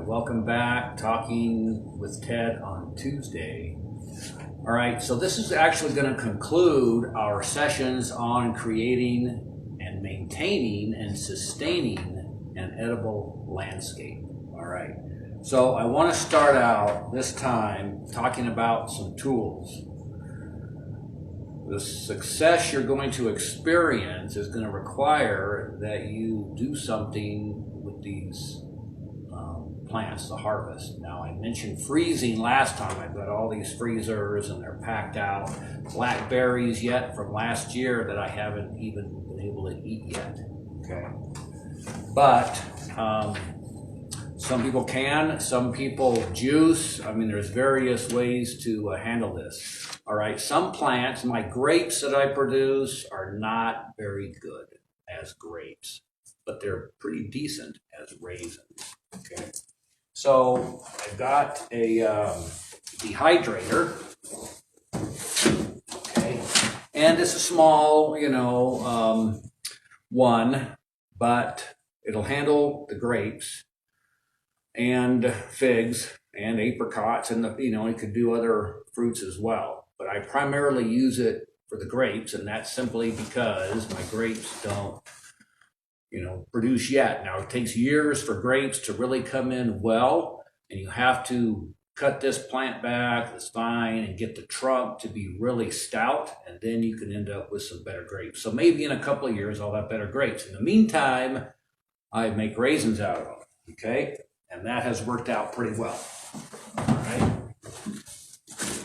Welcome back, Talking with Ted on Tuesday. All right, so this is actually going to conclude our sessions on creating and maintaining and sustaining an edible landscape. All right, so I want to start out this time talking about some tools. The success you're going to experience is going to require that you do something with these plants to harvest. Now, I mentioned freezing last time. I've got all these freezers and they're packed out. Blackberries yet from last year that I haven't even been able to eat yet. Okay, but some people can, some people juice. I mean, there's various ways to handle this. All right, some plants, my grapes that I produce are not very good as grapes, but they're pretty decent as raisins. Okay. So I've got a dehydrator, okay, and it's a small, one, but it'll handle the grapes and figs and apricots, and it could do other fruits as well. But I primarily use it for the grapes, and that's simply because my grapes don't produce yet. Now, it takes years for grapes to really come in well, and you have to cut this plant back, the spine, and get the trunk to be really stout, and then you can end up with some better grapes. So maybe in a couple of years, I'll have better grapes. In the meantime, I make raisins out of them, okay? And that has worked out pretty well, all right?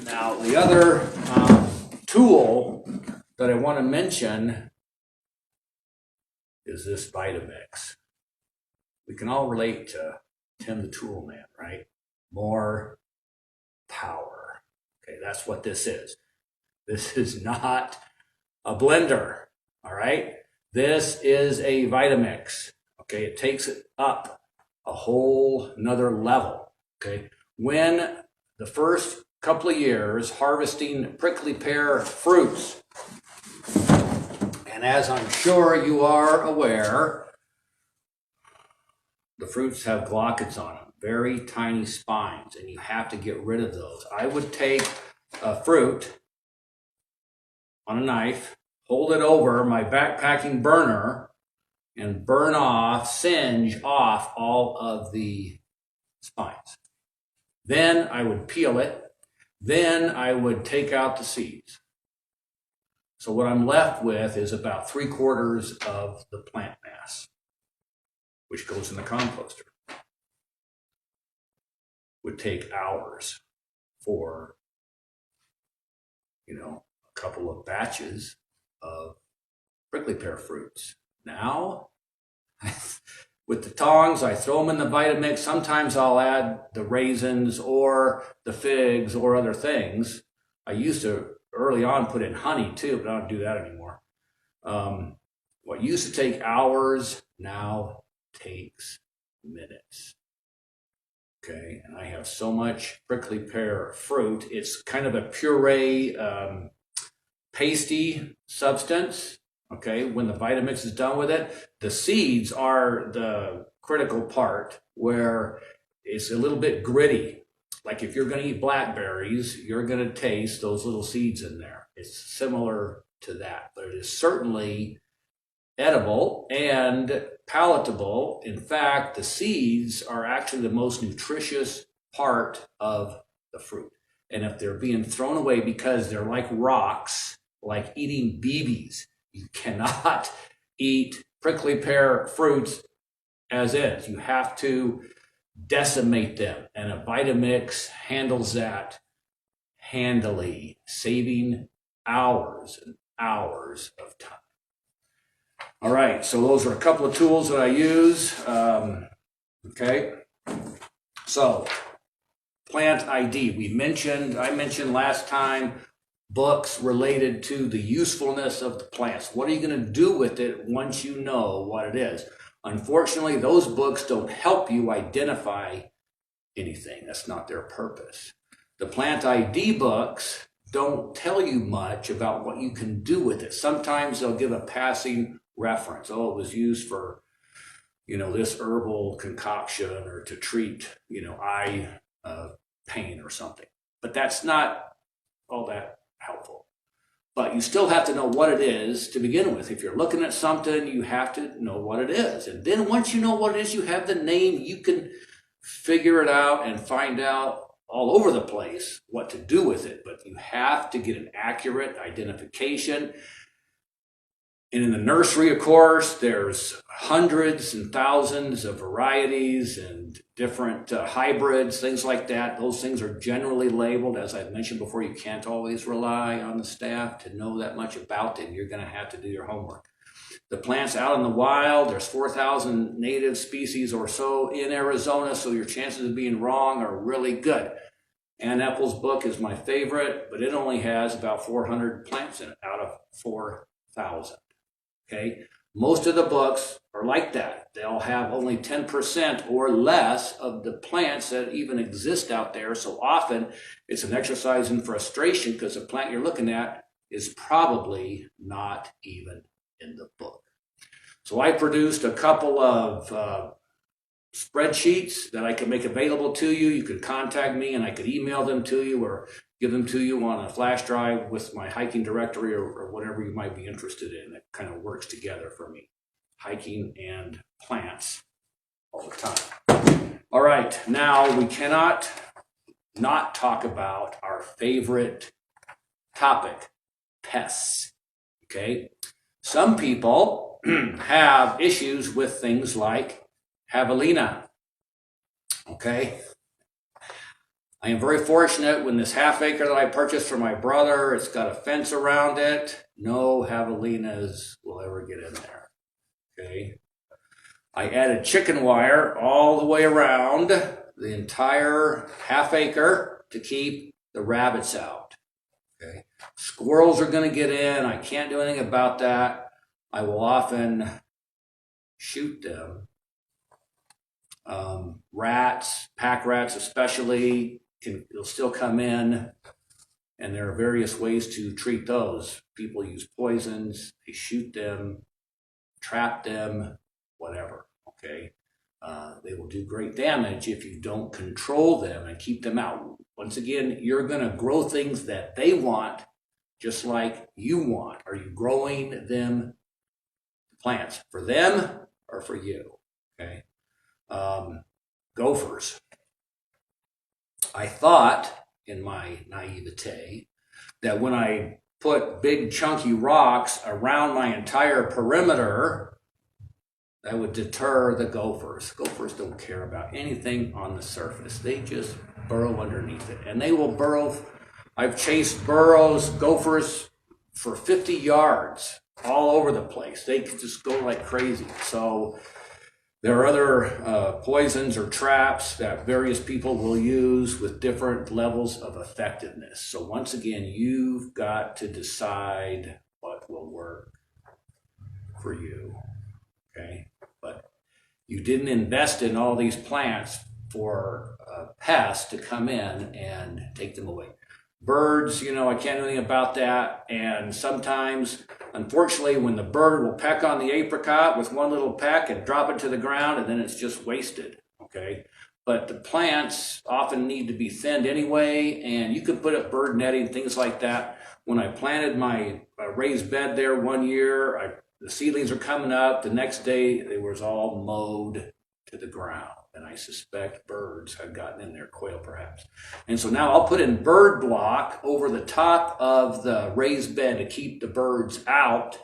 Now, the other tool that I want to mention is this Vitamix. We can all relate to Tim the Tool Man, right? More power. Okay, that's what this is. This is not a blender, all right? This is a Vitamix, okay? It takes it up a whole nother level, okay? When the first couple of years harvesting prickly pear fruits, and as I'm sure you are aware, the fruits have glockets on them, very tiny spines, and you have to get rid of those. I would take a fruit on a knife, hold it over my backpacking burner, and singe off all of the spines. Then I would peel it. Then I would take out the seeds. So what I'm left with is about 3/4 of the plant mass, which goes in the composter. Would take hours for, a couple of batches of prickly pear fruits. Now, with the tongs, I throw them in the Vitamix. Sometimes I'll add the raisins or the figs or other things. I used to early on put in honey too, but I don't do that anymore. What used to take hours now takes minutes. Okay, and I have so much prickly pear fruit. It's kind of a puree, pasty substance. Okay, when the Vitamix is done with it, the seeds are the critical part where it's a little bit gritty. Like if you're going to eat blackberries, you're going to taste those little seeds in there. It's similar to that, but it is certainly edible and palatable. In fact, the seeds are actually the most nutritious part of the fruit. And if they're being thrown away because they're like rocks, like eating BBs, you cannot eat prickly pear fruits as is. You have to decimate them, and a Vitamix handles that handily, saving hours and hours of time. All right, so those are a couple of tools that I use. Okay, so plant ID. I mentioned last time books related to the usefulness of the plants. What are you going to do with it once you know what it is? Unfortunately, those books don't help you identify anything. That's not their purpose. The plant ID books don't tell you much about what you can do with it. Sometimes they'll give a passing reference. Oh, it was used for, this herbal concoction or to treat, eye pain or something. But that's not all that helpful. But you still have to know what it is to begin with. If you're looking at something, you have to know what it is. And then once you know what it is, you have the name, you can figure it out and find out all over the place what to do with it. But you have to get an accurate identification. And in the nursery, of course, there's hundreds and thousands of varieties and different hybrids, things like that. Those things are generally labeled. As I mentioned before, you can't always rely on the staff to know that much about it. You're going to have to do your homework. The plants out in the wild, there's 4,000 native species or so in Arizona, so your chances of being wrong are really good. Ann Apple's book is my favorite, but it only has about 400 plants in it out of 4,000. Okay, most of the books are like that. They'll have only 10% or less of the plants that even exist out there. So often it's an exercise in frustration because the plant you're looking at is probably not even in the book. So I produced a couple of spreadsheets that I can make available to you. You could contact me and I could email them to you or give them to you on a flash drive with my hiking directory or whatever you might be interested in. It kind of works together for me. Hiking and plants all the time. All right, now we cannot not talk about our favorite topic, pests. Okay, some people have issues with things like javelina. Okay, I am very fortunate when this half acre that I purchased for my brother, it's got a fence around it. No javelinas will ever get in there. Okay. I added chicken wire all the way around the entire half acre to keep the rabbits out. Okay. Squirrels are going to get in. I can't do anything about that. I will often shoot them. Rats, pack rats especially, they'll still come in, and there are various ways to treat those. People use poisons, they shoot them, trap them, whatever, okay? They will do great damage if you don't control them and keep them out. Once again, you're going to grow things that they want just like you want. Are you growing them, plants, for them or for you, okay? Gophers. I thought, in my naivete, that when I put big chunky rocks around my entire perimeter, that would deter the gophers. Gophers don't care about anything on the surface. They just burrow underneath it. And they will burrow. I've chased gophers for 50 yards all over the place. They just go like crazy. So there are other poisons or traps that various people will use with different levels of effectiveness. So once again, you've got to decide what will work for you, okay? But you didn't invest in all these plants for pests to come in and take them away. Birds, I can't do anything about that. And sometimes, unfortunately, when the bird will peck on the apricot with one little peck and drop it to the ground, and then it's just wasted, okay? But the plants often need to be thinned anyway, and you can put up bird netting, things like that. When I planted my raised bed there one year, the seedlings are coming up. The next day, it was all mowed to the ground. And I suspect birds have gotten in there, quail perhaps. And so now I'll put in bird block over the top of the raised bed to keep the birds out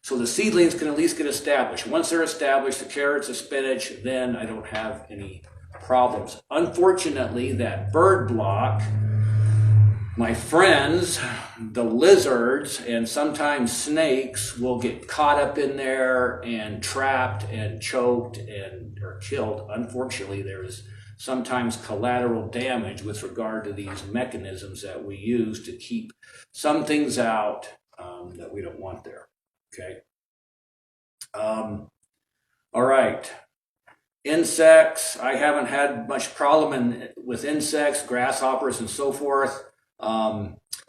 so the seedlings can at least get established. Once they're established, the carrots, the spinach, then I don't have any problems. Unfortunately, that bird block, my friends, the lizards and sometimes snakes will get caught up in there and trapped and choked or killed. Unfortunately, there's sometimes collateral damage with regard to these mechanisms that we use to keep some things out that we don't want there, okay? All right. Insects, I haven't had much problem with insects, grasshoppers, and so forth.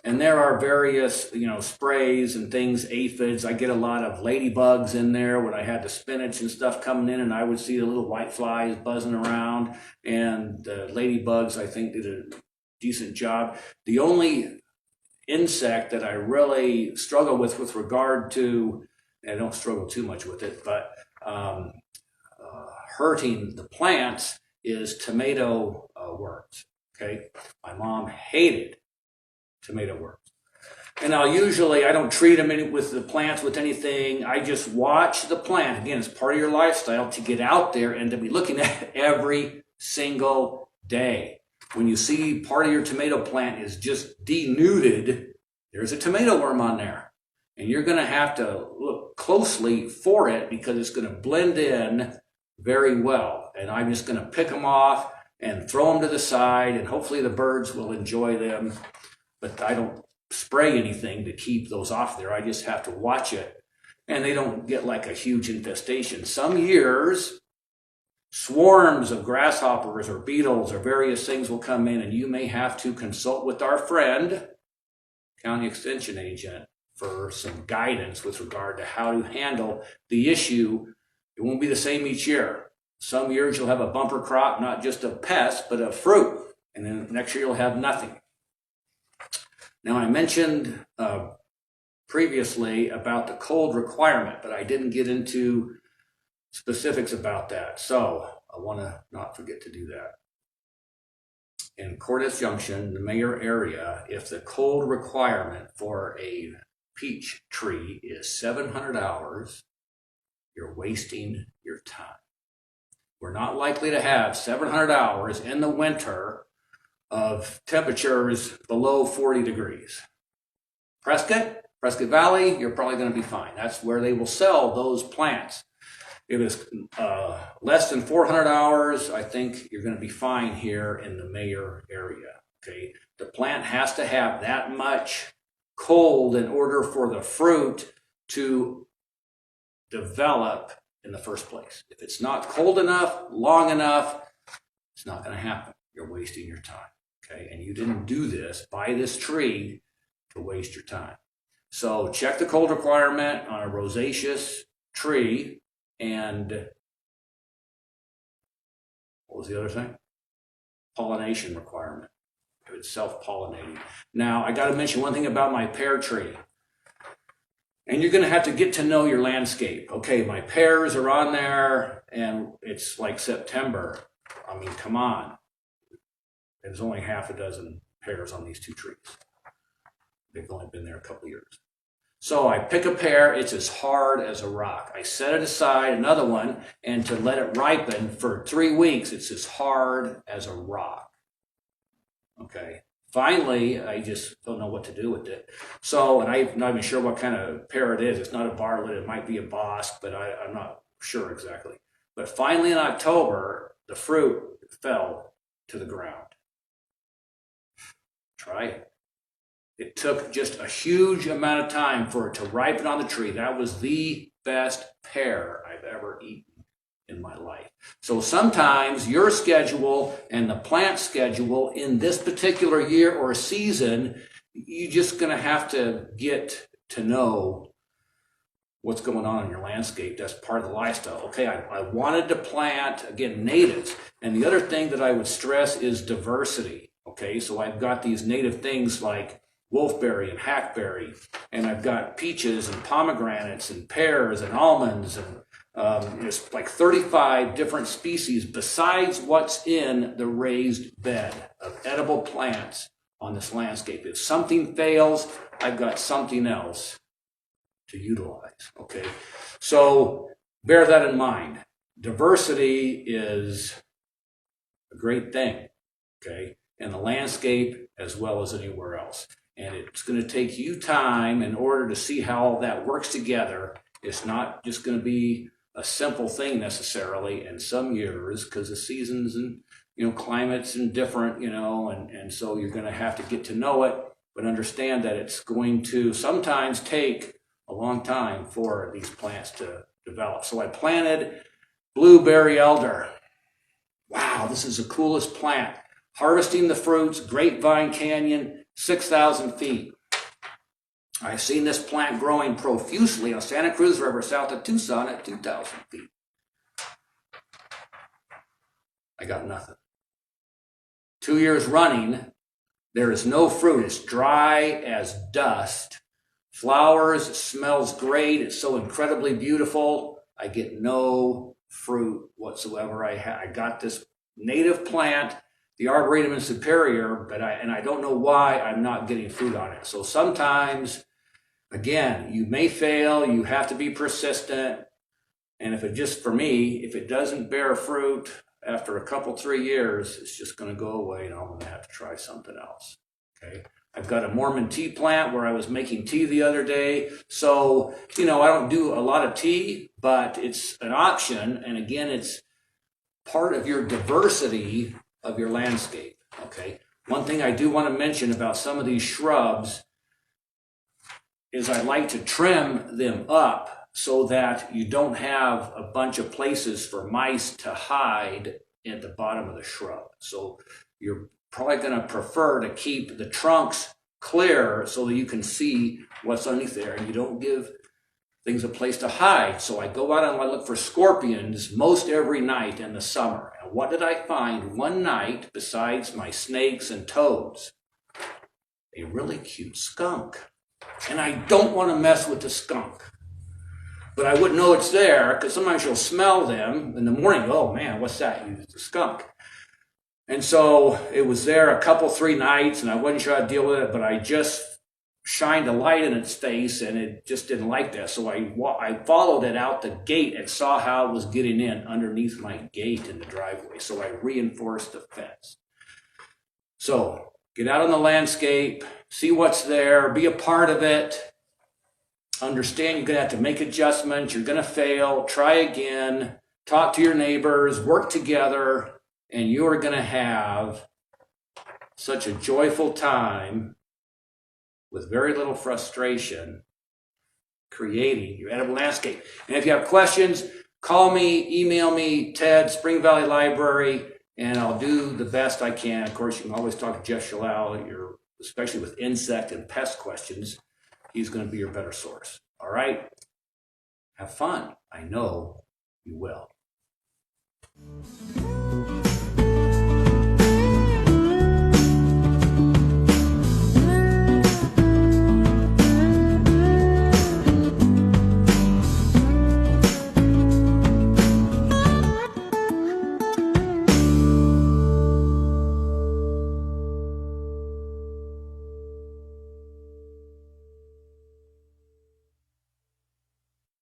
And there are various, sprays and things, aphids. I get a lot of ladybugs in there when I had the spinach and stuff coming in, and I would see the little white flies buzzing around. And the ladybugs, I think, did a decent job. The only insect that I really struggle with regard to, and I don't struggle too much with it, but hurting the plants is tomato worms. Okay, my mom hated tomato worms. And I don't treat them with the plants with anything. I just watch the plant. Again, it's part of your lifestyle to get out there and to be looking at it every single day. When you see part of your tomato plant is just denuded, there's a tomato worm on there. And you're going to have to look closely for it because it's going to blend in very well. And I'm just going to pick them off and throw them to the side, and hopefully the birds will enjoy them. But I don't spray anything to keep those off there. I just have to watch it, and they don't get like a huge infestation. Some years, swarms of grasshoppers or beetles or various things will come in, and you may have to consult with our friend, county extension agent, for some guidance with regard to how to handle the issue. It won't be the same each year. Some years you'll have a bumper crop, not just of pests, but of fruit. And then next year you'll have nothing. Now, I mentioned previously about the cold requirement, but I didn't get into specifics about that. So I want to not forget to do that. In Cordes Junction, the Mayer area, if the cold requirement for a peach tree is 700 hours, you're wasting your time. We're not likely to have 700 hours in the winter of temperatures below 40 degrees. Prescott Valley, you're probably going to be fine. That's where they will sell those plants. If it's less than 400 hours, I think you're going to be fine here in the Mayer area. Okay, the plant has to have that much cold in order for the fruit to develop in the first place. If it's not cold enough, long enough, it's not going to happen. You're wasting your time. Okay, and you didn't do this, buy this tree to waste your time. So check the cold requirement on a rosaceous tree, and what was the other thing? Pollination requirement. If it's self-pollinating. Now, I got to mention one thing about my pear tree. And you're going to have to get to know your landscape. Okay, my pears are on there, and it's like September. I mean, come on. There's only half a dozen pears on these two trees. They've only been there a couple years. So I pick a pear, it's as hard as a rock. I set it aside, another one, and to let it ripen for 3 weeks, it's as hard as a rock. Okay. Finally, I just don't know what to do with it. So, and I'm not even sure what kind of pear it is. It's not a Bartlett. It might be a Bosc, but I'm not sure exactly. But finally in October, the fruit fell to the ground. Try it. It took just a huge amount of time for it to ripen on the tree. That was the best pear I've ever eaten in my life. So sometimes your schedule and the plant schedule in this particular year or season, you're just going to have to get to know what's going on in your landscape. That's part of the lifestyle. Okay, I wanted to plant, again, natives. And the other thing that I would stress is diversity. Okay, so I've got these native things like wolfberry and hackberry, and I've got peaches and pomegranates and pears and almonds, and there's like 35 different species besides what's in the raised bed of edible plants on this landscape. If something fails, I've got something else to utilize. Okay, so bear that in mind. Diversity is a great thing, okay, in the landscape as well as anywhere else. And it's going to take you time in order to see how all that works together. It's not just going to be a simple thing necessarily in some years, because the seasons and climates and different, and so you're going to have to get to know it, but understand that it's going to sometimes take a long time for these plants to develop. So I planted blueberry elder. Wow, this is the coolest plant. Harvesting the fruits, Grapevine Canyon, 6,000 feet. I've seen this plant growing profusely on Santa Cruz River south of Tucson at 2,000 feet. I got nothing. 2 years running, there is no fruit. It's dry as dust. Flowers, it smells great. It's so incredibly beautiful. I get no fruit whatsoever. I got this native plant, the Arboretum in Superior, but I don't know why I'm not getting fruit on it. So sometimes, again, you may fail. You have to be persistent. And if it doesn't bear fruit after a couple, 3 years, it's just going to go away and I'm going to have to try something else. Okay. I've got a Mormon tea plant where I was making tea the other day. So, I don't do a lot of tea, but it's an option. And again, it's part of your diversity of your landscape. Okay. One thing I do want to mention about some of these shrubs is I like to trim them up so that you don't have a bunch of places for mice to hide at the bottom of the shrub. So you're probably going to prefer to keep the trunks clear so that you can see what's underneath there and you don't give things a place to hide. So I go out and I look for scorpions most every night in the summer. And what did I find one night besides my snakes and toads? A really cute skunk. And I don't want to mess with the skunk. But I wouldn't know it's there because sometimes you'll smell them in the morning. Oh man, what's that? It's a skunk. And so it was there a couple, 3 nights, and I wasn't sure how to deal with it, but I just shined a light in its face, and it just didn't like that. So I followed it out the gate and saw how it was getting in underneath my gate in the driveway. So I reinforced the fence. So get out on the landscape, see what's there, be a part of it. Understand you're going to have to make adjustments. You're going to fail. Try again. Talk to your neighbors. Work together. And you are going to have such a joyful time with very little frustration creating your edible landscape. And if you have questions, call me, email me, Ted, Spring Valley Library, and I'll do the best I can. Of course, you can always talk to Jeff Shalal, especially with insect and pest questions. He's going to be your better source. All right? Have fun. I know you will.